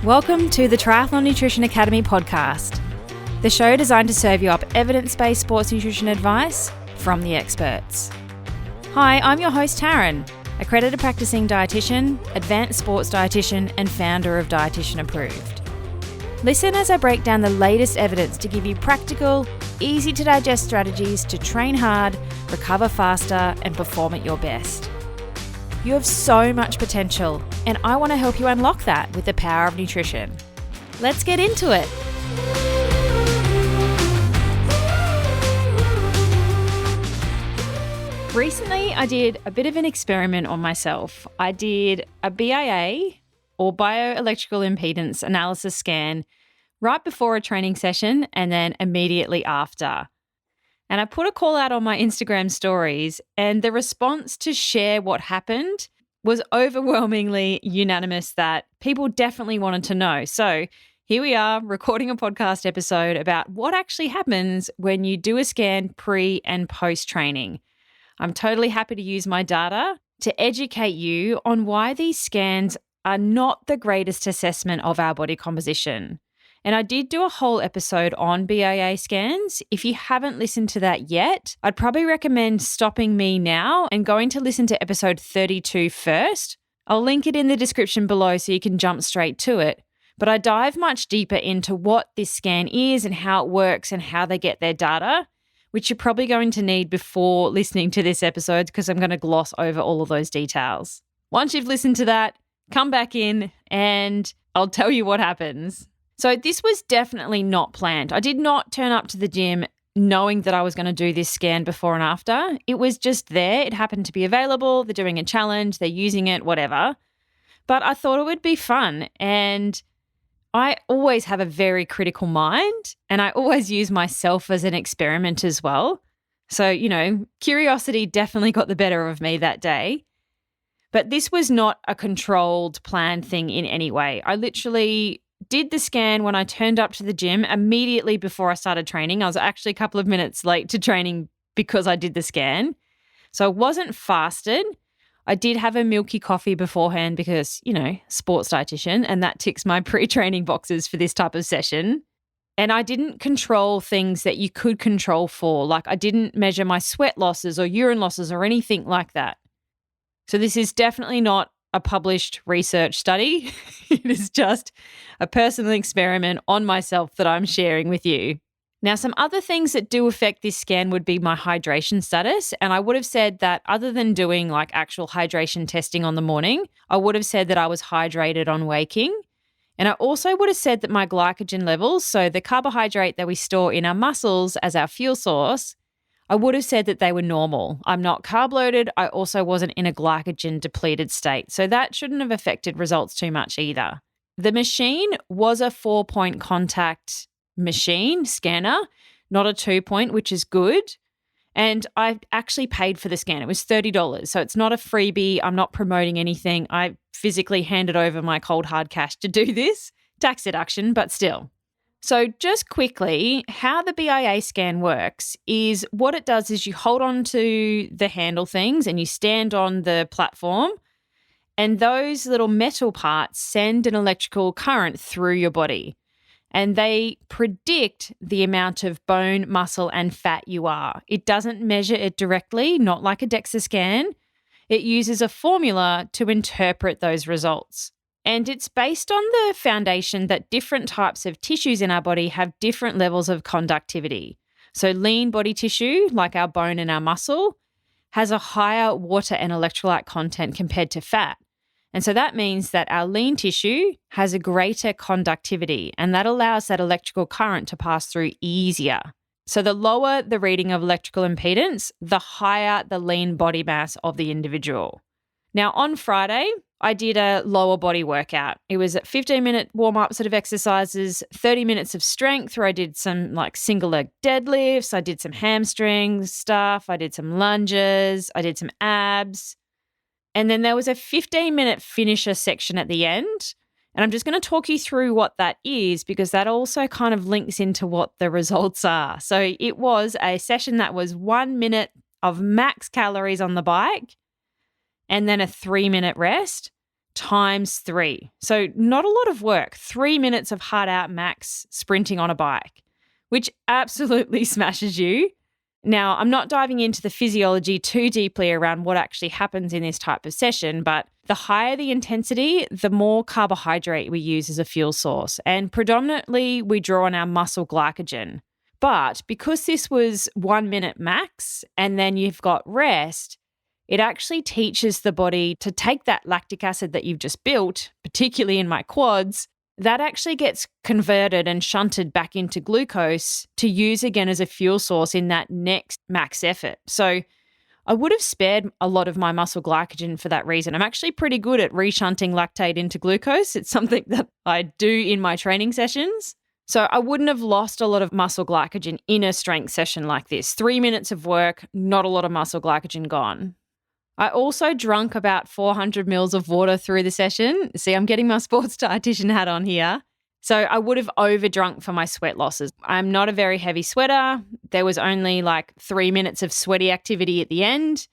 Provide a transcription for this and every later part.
Welcome to the Triathlon Nutrition Academy podcast, the show designed to serve you up evidence-based sports nutrition advice from the experts. Hi, I'm your host Taryn, accredited practicing dietitian, advanced sports dietitian, and founder of Dietitian Approved. Listen as I break down the latest evidence to give you practical, easy to digest strategies to train hard, recover faster, and perform at your best. You have so much potential, and I want to help you unlock that with the power of nutrition. Let's get into it. Recently, I did a bit of an experiment on myself. I did a BIA, or Bioelectrical Impedance Analysis scan, right before a training session and then immediately after. And I put a call out on my Instagram stories, and the response to share what happened was overwhelmingly unanimous that people definitely wanted to know. So here we are recording a podcast episode about what actually happens when you do a scan pre and post training. I'm totally happy to use my data to educate you on why these scans are not the greatest assessment of our body composition. And I did do a whole episode on BIA scans. If you haven't listened to that yet, I'd probably recommend stopping me now and going to listen to episode 32 first. I'll link it in the description below so you can jump straight to it. But I dive much deeper into what this scan is and how it works and how they get their data, which you're probably going to need before listening to this episode because I'm going to gloss over all of those details. Once you've listened to that, come back in and I'll tell you what happens. So this was definitely not planned. I did not turn up to the gym knowing that I was going to do this scan before and after. It was just there. It happened to be available. They're doing a challenge. They're using it, whatever. But I thought it would be fun. And I always have a very critical mind, and I always use myself as an experiment as well. So, curiosity definitely got the better of me that day. But this was not a controlled, planned thing in any way. I literally did the scan when I turned up to the gym immediately before I started training. I was actually a couple of minutes late to training because I did the scan. So I wasn't fasted. I did have a milky coffee beforehand because, sports dietitian, and that ticks my pre-training boxes for this type of session. And I didn't control things that you could control for. Like I didn't measure my sweat losses or urine losses or anything like that. So this is definitely not a published research study. It is just a personal experiment on myself that I'm sharing with you. Now, some other things that do affect this scan would be my hydration status. And I would have said that other than doing like actual hydration testing on the morning, I would have said that I was hydrated on waking. And I also would have said that my glycogen levels, so the carbohydrate that we store in our muscles as our fuel source, I would have said that they were normal. I'm not carb loaded. I also wasn't in a glycogen depleted state. So that shouldn't have affected results too much either. The machine was a 4-point contact machine scanner, not a 2-point, which is good. And I actually paid for the scan. It was $30. So it's not a freebie. I'm not promoting anything. I physically handed over my cold hard cash to do this. Tax deduction, but still. So just quickly, how the BIA scan works is what it does is you hold on to the handle things and you stand on the platform, and those little metal parts send an electrical current through your body, and they predict the amount of bone, muscle, and fat you are. It doesn't measure it directly, not like a DEXA scan. It uses a formula to interpret those results. And it's based on the foundation that different types of tissues in our body have different levels of conductivity. So lean body tissue, like our bone and our muscle, has a higher water and electrolyte content compared to fat. And so that means that our lean tissue has a greater conductivity, and that allows that electrical current to pass through easier. So the lower the reading of electrical impedance, the higher the lean body mass of the individual. Now, on Friday, I did a lower body workout. It was a 15-minute warm-up sort of exercises, 30 minutes of strength where I did some like single leg deadlifts. I did some hamstring stuff. I did some lunges. I did some abs. And then there was a 15-minute finisher section at the end. And I'm just going to talk you through what that is because that also kind of links into what the results are. So it was a session that was 1 minute of max calories on the bike and then a 3-minute rest times 3. So not a lot of work, 3 minutes of hard out max sprinting on a bike, which absolutely smashes you. Now, I'm not diving into the physiology too deeply around what actually happens in this type of session, but the higher the intensity, the more carbohydrate we use as a fuel source. And predominantly, we draw on our muscle glycogen. But because this was 1 minute max and then you've got rest, it actually teaches the body to take that lactic acid that you've just built, particularly in my quads, that actually gets converted and shunted back into glucose to use again as a fuel source in that next max effort. So I would have spared a lot of my muscle glycogen for that reason. I'm actually pretty good at reshunting lactate into glucose. It's something that I do in my training sessions. So I wouldn't have lost a lot of muscle glycogen in a strength session like this. 3 minutes of work, not a lot of muscle glycogen gone. I also drank about 400 mils of water through the session. See, I'm getting my sports dietitian hat on here. So I would have overdrunk for my sweat losses. I'm not a very heavy sweater. There was only like 3 minutes of sweaty activity at the end.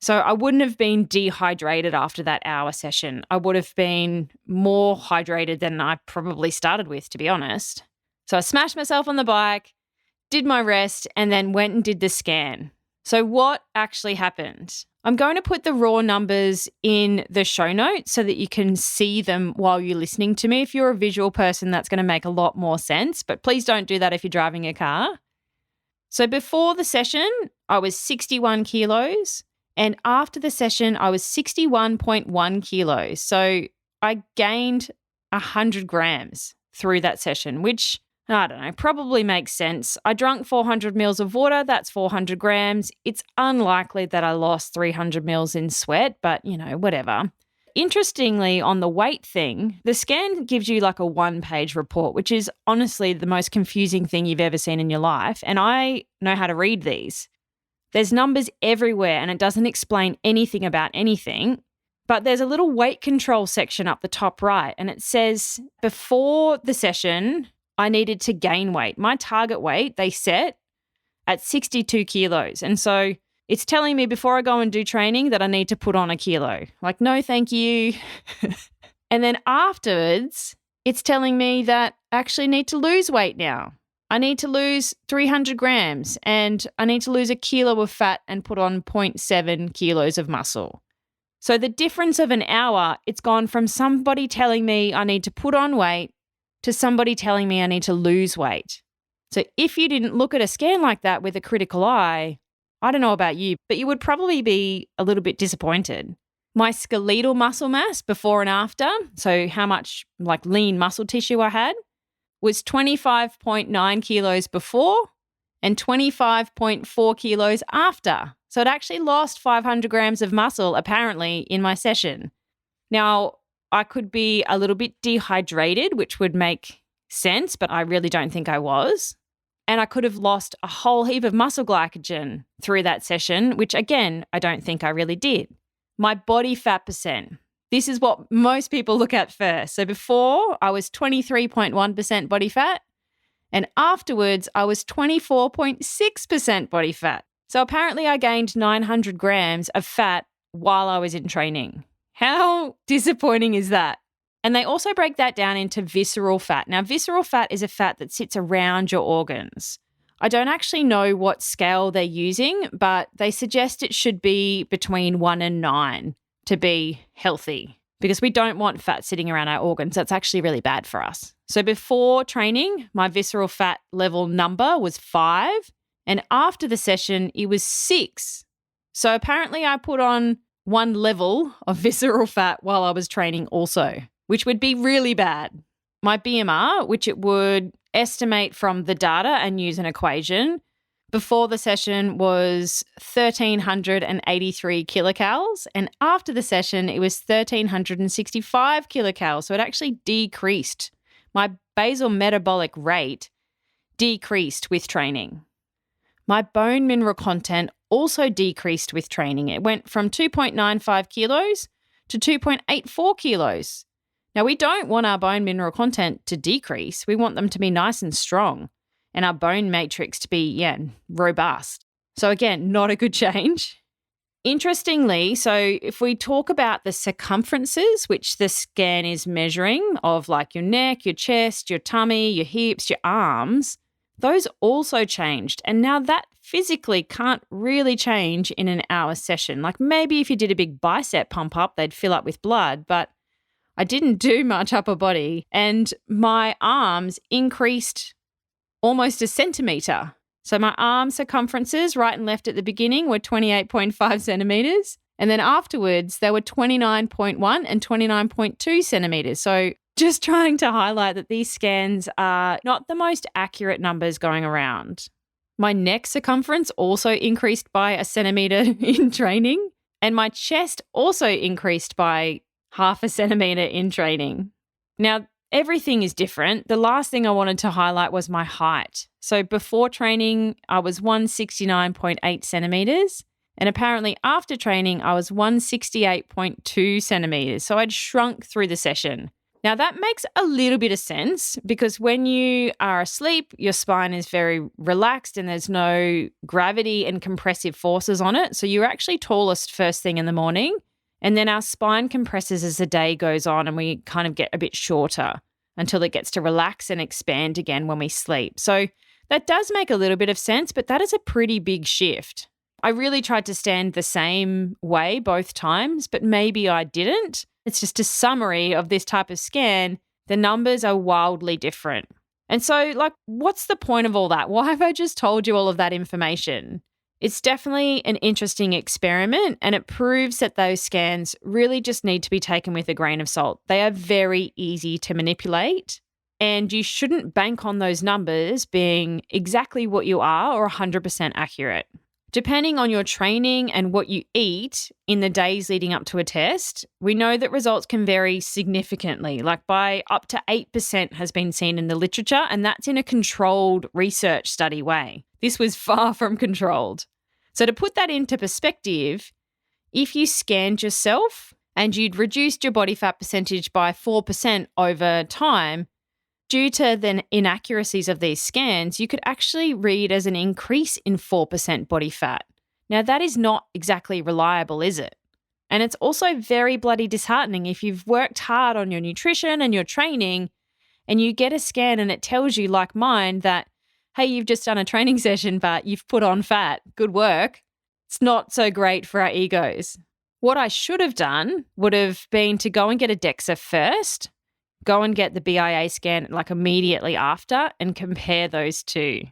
So I wouldn't have been dehydrated after that hour session. I would have been more hydrated than I probably started with, to be honest. So I smashed myself on the bike, did my rest, and then went and did the scan. So what actually happened? I'm going to put the raw numbers in the show notes so that you can see them while you're listening to me. If you're a visual person, that's going to make a lot more sense, but please don't do that if you're driving a car. So before the session, I was 61 kilos, and after the session, I was 61.1 kilos. So I gained 100 grams through that session, which I don't know, probably makes sense. I drank 400 mils of water. That's 400 grams. It's unlikely that I lost 300 mils in sweat, but whatever. Interestingly, on the weight thing, the scan gives you like a 1-page report, which is honestly the most confusing thing you've ever seen in your life. And I know how to read these. There's numbers everywhere and it doesn't explain anything about anything. But there's a little weight control section up the top right, and it says before the session, I needed to gain weight. My target weight, they set at 62 kilos. And so it's telling me before I go and do training that I need to put on a kilo. Like, no, thank you. And then afterwards, it's telling me that I actually need to lose weight now. I need to lose 300 grams and I need to lose a kilo of fat and put on 0.7 kilos of muscle. So the difference of an hour, it's gone from somebody telling me I need to put on weight to somebody telling me I need to lose weight. So if you didn't look at a scan like that with a critical eye, I don't know about you, but you would probably be a little bit disappointed. My skeletal muscle mass before and after, so how much like lean muscle tissue I had, was 25.9 kilos before and 25.4 kilos after. So it actually lost 500 grams of muscle apparently in my session. Now, I could be a little bit dehydrated, which would make sense, but I really don't think I was. And I could have lost a whole heap of muscle glycogen through that session, which again, I don't think I really did. My body fat percent. This is what most people look at first. So before, I was 23.1% body fat, and afterwards, I was 24.6% body fat. So apparently I gained 900 grams of fat while I was in training. How disappointing is that? And they also break that down into visceral fat. Now, visceral fat is a fat that sits around your organs. I don't actually know what scale they're using, but they suggest it should be between 1 and 9 to be healthy because we don't want fat sitting around our organs. That's actually really bad for us. So before training, my visceral fat level number was 5, and after the session, it was 6. So apparently I put on 1 level of visceral fat while I was training also, which would be really bad. My BMR, which it would estimate from the data and use an equation, before the session was 1,383 kilocalories, and after the session, it was 1,365 kilocalories. So it actually decreased. My basal metabolic rate decreased with training. My bone mineral content also decreased with training. It went from 2.95 kilos to 2.84 kilos. Now, we don't want our bone mineral content to decrease. We want them to be nice and strong and our bone matrix to be, robust. So again, not a good change. Interestingly, so if we talk about the circumferences, which the scan is measuring of like your neck, your chest, your tummy, your hips, your arms, those also changed. And now that physically can't really change in an hour session. Like maybe if you did a big bicep pump up, they'd fill up with blood, but I didn't do much upper body and my arms increased almost a centimetre. So my arm circumferences right and left at the beginning were 28.5 centimetres. And then afterwards, they were 29.1 and 29.2 centimetres. So just trying to highlight that these scans are not the most accurate numbers going around. My neck circumference also increased by a centimetre in training. And my chest also increased by half a centimetre in training. Now, everything is different. The last thing I wanted to highlight was my height. So before training, I was 169.8 centimetres. And apparently after training, I was 168.2 centimetres. So I'd shrunk through the session. Now that makes a little bit of sense because when you are asleep, your spine is very relaxed and there's no gravity and compressive forces on it. So you're actually tallest first thing in the morning. And then our spine compresses as the day goes on and we kind of get a bit shorter until it gets to relax and expand again when we sleep. So that does make a little bit of sense, but that is a pretty big shift. I really tried to stand the same way both times, but maybe I didn't. It's just a summary of this type of scan. The numbers are wildly different. And so, what's the point of all that? Why have I just told you all of that information? It's definitely an interesting experiment and it proves that those scans really just need to be taken with a grain of salt. They are very easy to manipulate and you shouldn't bank on those numbers being exactly what you are or 100% accurate. Depending on your training and what you eat in the days leading up to a test, we know that results can vary significantly, like by up to 8% has been seen in the literature, and that's in a controlled research study way. This was far from controlled. So to put that into perspective, if you scanned yourself and you'd reduced your body fat percentage by 4% over time, due to the inaccuracies of these scans, you could actually read as an increase in 4% body fat. Now, that is not exactly reliable, is it? And it's also very bloody disheartening if you've worked hard on your nutrition and your training and you get a scan and it tells you, like mine, that, hey, you've just done a training session, but you've put on fat. Good work. It's not so great for our egos. What I should have done would have been to go and get a DEXA first, go and get the BIA scan immediately after and compare those two.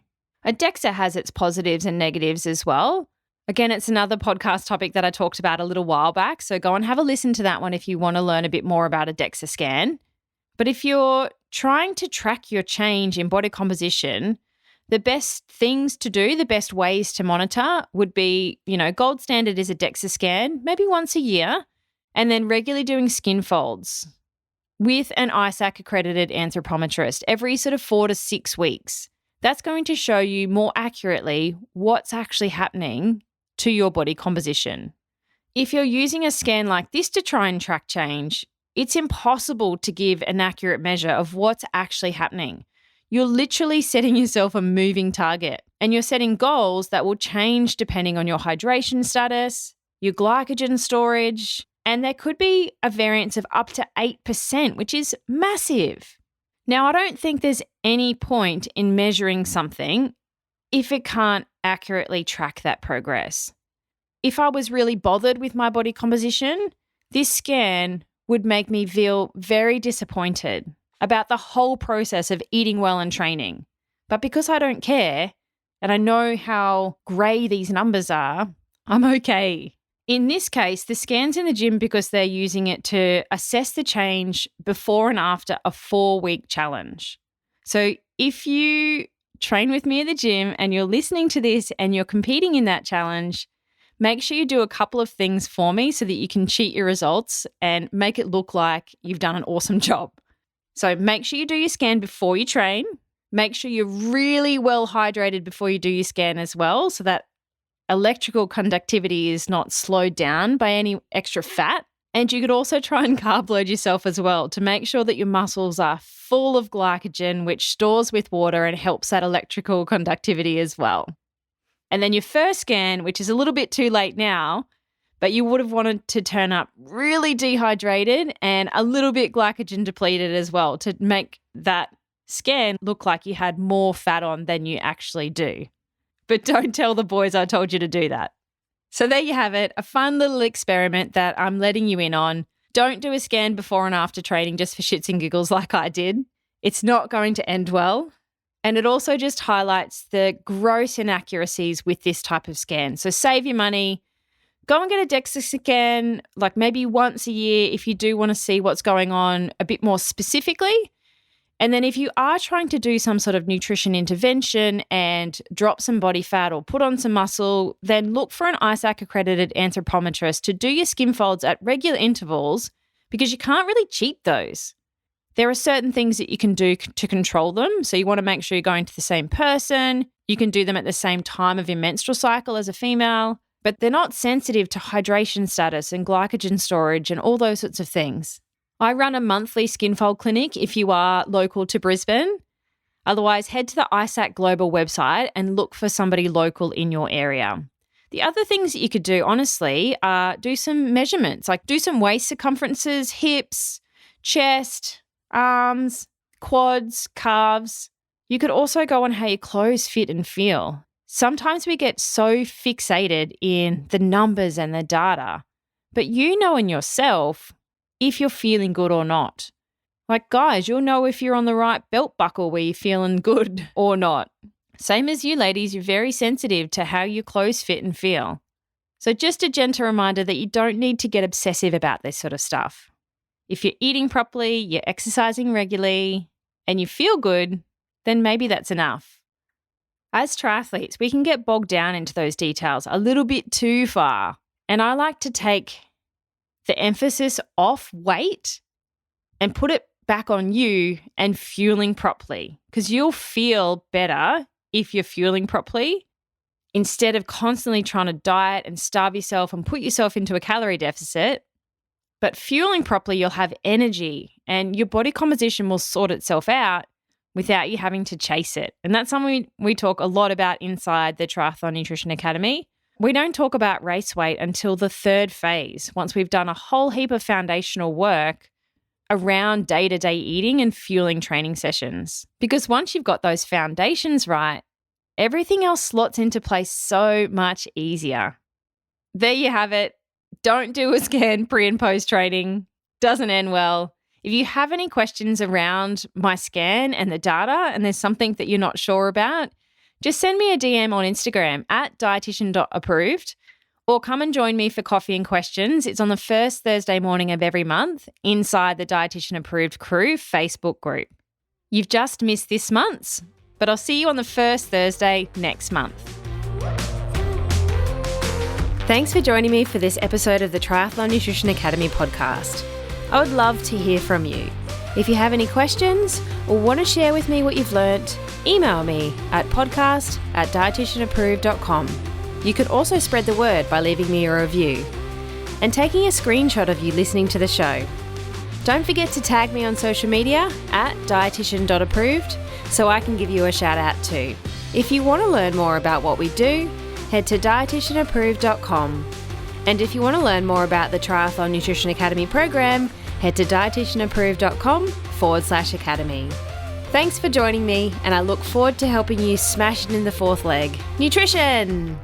A DEXA has its positives and negatives as well. Again, it's another podcast topic that I talked about a little while back, so go and have a listen to that one if you want to learn a bit more about a DEXA scan. But if you're trying to track your change in body composition, the best things to do, the best ways to monitor would be, gold standard is a DEXA scan, maybe once a year, and then regularly doing skin folds with an ISAK-accredited anthropometrist every sort of 4 to 6 weeks. That's going to show you more accurately what's actually happening to your body composition. If you're using a scan like this to try and track change, it's impossible to give an accurate measure of what's actually happening. You're literally setting yourself a moving target and you're setting goals that will change depending on your hydration status, your glycogen storage, and there could be a variance of up to 8%, which is massive. Now, I don't think there's any point in measuring something if it can't accurately track that progress. If I was really bothered with my body composition, this scan would make me feel very disappointed about the whole process of eating well and training. But because I don't care and I know how grey these numbers are, I'm okay. In this case, the scan's in the gym because they're using it to assess the change before and after a 4-week challenge. So if you train with me at the gym and you're listening to this and you're competing in that challenge, make sure you do a couple of things for me so that you can cheat your results and make it look like you've done an awesome job. So make sure you do your scan before you train. Make sure you're really well hydrated before you do your scan as well so that electrical conductivity is not slowed down by any extra fat. And you could also try and carb load yourself as well to make sure that your muscles are full of glycogen, which stores with water and helps that electrical conductivity as well. And then your first scan, which is a little bit too late now, but you would have wanted to turn up really dehydrated and a little bit glycogen depleted as well to make that scan look like you had more fat on than you actually do. But don't tell the boys I told you to do that. So there you have it, a fun little experiment that I'm letting you in on. Don't do a scan before and after training just for shits and giggles like I did. It's not going to end well. And it also just highlights the gross inaccuracies with this type of scan. So save your money. Go and get a DEXA scan, like maybe once a year if you do want to see what's going on a bit more specifically. And then if you are trying to do some sort of nutrition intervention and drop some body fat or put on some muscle, then look for an ISAK-accredited anthropometrist to do your skin folds at regular intervals because you can't really cheat those. There are certain things that you can do to control them. So you want to make sure you're going to the same person. You can do them at the same time of your menstrual cycle as a female. But they're not sensitive to hydration status and glycogen storage and all those sorts of things. I run a monthly skin fold clinic if you are local to Brisbane. Otherwise, head to the ISAK Global website and look for somebody local in your area. The other things that you could do, honestly, are do some measurements, like do some waist circumferences, hips, chest, arms, quads, calves. You could also go on how your clothes fit and feel. Sometimes we get so fixated in the numbers and the data, but you know in yourself if you're feeling good or not. Like guys, you'll know if you're on the right belt buckle where you're feeling good or not. Same as you ladies, you're very sensitive to how your clothes fit and feel. So just a gentle reminder that you don't need to get obsessive about this sort of stuff. If you're eating properly, you're exercising regularly, and you feel good, then maybe that's enough. As triathletes, we can get bogged down into those details a little bit too far. And I like to take the emphasis off weight and put it back on you and fueling properly, because you'll feel better if you're fueling properly instead of constantly trying to diet and starve yourself and put yourself into a calorie deficit. But fueling properly, you'll have energy and your body composition will sort itself out without you having to chase it. And that's something we talk a lot about inside the Triathlon Nutrition Academy. We don't talk about race weight until the third phase, once we've done a whole heap of foundational work around day-to-day eating and fueling training sessions. Because once you've got those foundations right, everything else slots into place so much easier. There you have it. Don't do a scan pre and post training. Doesn't end well. If you have any questions around my scan and the data and there's something that you're not sure about, just send me a DM on Instagram at dietitian.approved or come and join me for coffee and questions. It's on the first Thursday morning of every month inside the Dietitian Approved Crew Facebook group. You've just missed this month's, but I'll see you on the first Thursday next month. Thanks for joining me for this episode of the Triathlon Nutrition Academy podcast. I would love to hear from you. If you have any questions or want to share with me what you've learnt, email me at podcast@dietitianapproved.com. You could also spread the word by leaving me a review and taking a screenshot of you listening to the show. Don't forget to tag me on social media at dietitian.approved so I can give you a shout out too. If you want to learn more about what we do, head to dietitianapproved.com. And if you want to learn more about the Triathlon Nutrition Academy program, head to dietitianapproved.com/academy. Thanks for joining me, and I look forward to helping you smash it in the fourth leg. Nutrition!